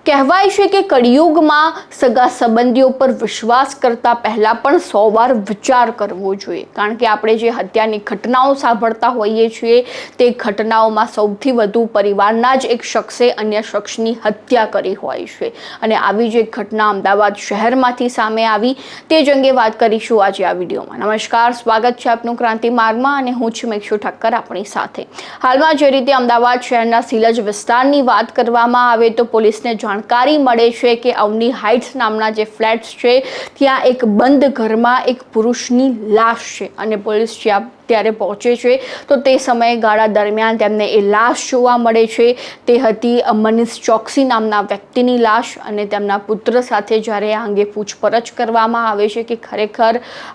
કહેવાય છે કે કળિયુગમાં સગા સંબંધીઓ પર વિશ્વાસ કરતા પહેલા પણ 100 વાર વિચાર કરવો જોઈએ, કારણ કે આપણે જે હત્યાની ઘટનાઓ સાંભળતા હોઈએ છીએ તે ઘટનાઓમાં સૌથી વધુ પરિવારના જ એક શખ્સે અન્ય શખ્સની હત્યા કરી હોય છે। અને આવી જ એક ઘટના અમદાવાદ શહેરમાંથી સામે આવી તે જ અંગે વાત કરીશું આજે આ વિડીયોમાં। નમસ્કાર, સ્વાગત છે આપનું ક્રાંતિ માર્ગમાં અને હું છું મેક્ષુ ઠક્કર આપણી સાથે। હાલમાં જે રીતે અમદાવાદ શહેરના સિલજ વિસ્તારની વાત કરવામાં આવે તો પોલીસને જાણકારી મળે છે કે અવની હાઇટ્સ નામના જે ફ્લેટ્સ છે ત્યાં એક બંધ ઘરમાં એક પુરુષની લાશ છે અને પોલીસ જ્યાં ત્યારે પહોંચે છે તો તે સમયગાળા દરમિયાન તેમને એ લાશ જોવા મળે છે। તે હતી મનીષ ચોકસી નામના વ્યક્તિની લાશ અને તેમના પુત્ર સાથે જ્યારે આ અંગે પૂછપરછ કરવામાં આવે છે કે ખરેખર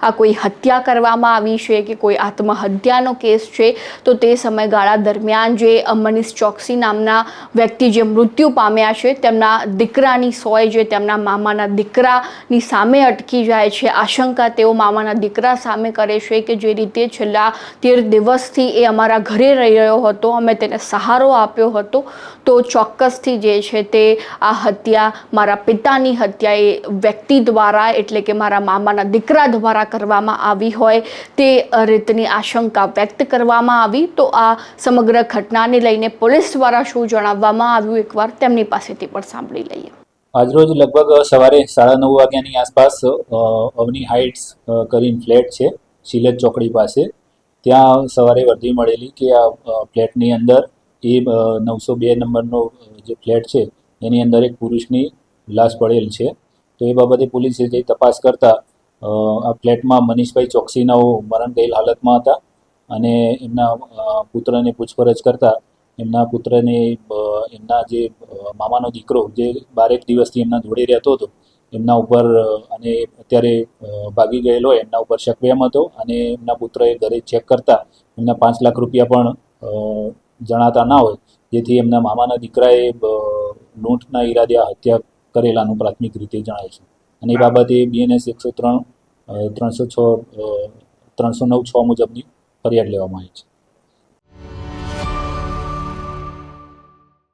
આ કોઈ હત્યા કરવામાં આવી છે કે કોઈ આત્મહત્યાનો કેસ છે તો તે સમયગાળા દરમિયાન જે મનીષ ચોકસી નામના વ્યક્તિ જે મૃત્યુ પામ્યા છે તેમના દીકરાની સોય જે તેમના મામાના દીકરાની સામે અટકી જાય છે। આશંકા તેઓ મામાના દીકરા સામે કરે છે કે જે રીતે છેલ્લા 13 દિવસથી એ અમારા ઘરે રહી રહ્યો હતો, અમે તેને સહારો આપ્યો હતો, તો ચોક્કસથી જે છે તે આ હત્યા મારા પિતાની હત્યા એ વ્યક્તિ દ્વારા એટલે કે મારા મામાના દીકરા દ્વારા કરવામાં આવી હોય તે રીતની આશંકા વ્યક્ત કરવામાં આવી। તો આ સમગ્ર ઘટનાને લઈને પોલીસ દ્વારા શું જણાવવામાં આવ્યું એકવાર તેમની પાસેથી પણ સાંભળી લઈએ। આજરોજ લગભગ સવારે 9:30 વાગ્યાની આસપાસ અવની હાઇટ્સ કરીને ફ્લેટ છે શિલજ ચોકડી પાસે, ત્યાં સવારે વર્દી મળેલી કે આ ફ્લેટની અંદર એ 902 નંબરનો જે ફ્લેટ છે એની અંદર એક પુરુષની લાશ પડેલ છે। તો એ બાબતે પોલીસે જે તપાસ કરતા આ ફ્લેટમાં મનીષભાઈ ચોકસીનાઓ મરણ ગયેલ હાલતમાં હતા અને એમના પુત્રને પૂછપરછ કરતા એમના પુત્રને એમના જે મામાનો દીકરો જે 12 દિવસથી એમના જોડે રહેતો હતો એમના ઉપર અને અત્યારે ભાગી ગયેલો હોય એમના ઉપર શક હતો અને એમના પુત્રએ ઘરે ચેક કરતા એમના 5 લાખ રૂપિયા પણ જણાતા ના હોય, જેથી એમના મામાના દીકરાએ લૂંટના ઈરાદે હત્યા કરેલાનું પ્રાથમિક રીતે જણાય છે અને એ બાબતે BNS 103, 309(6) મુજબની ફરિયાદ લેવામાં આવી છે।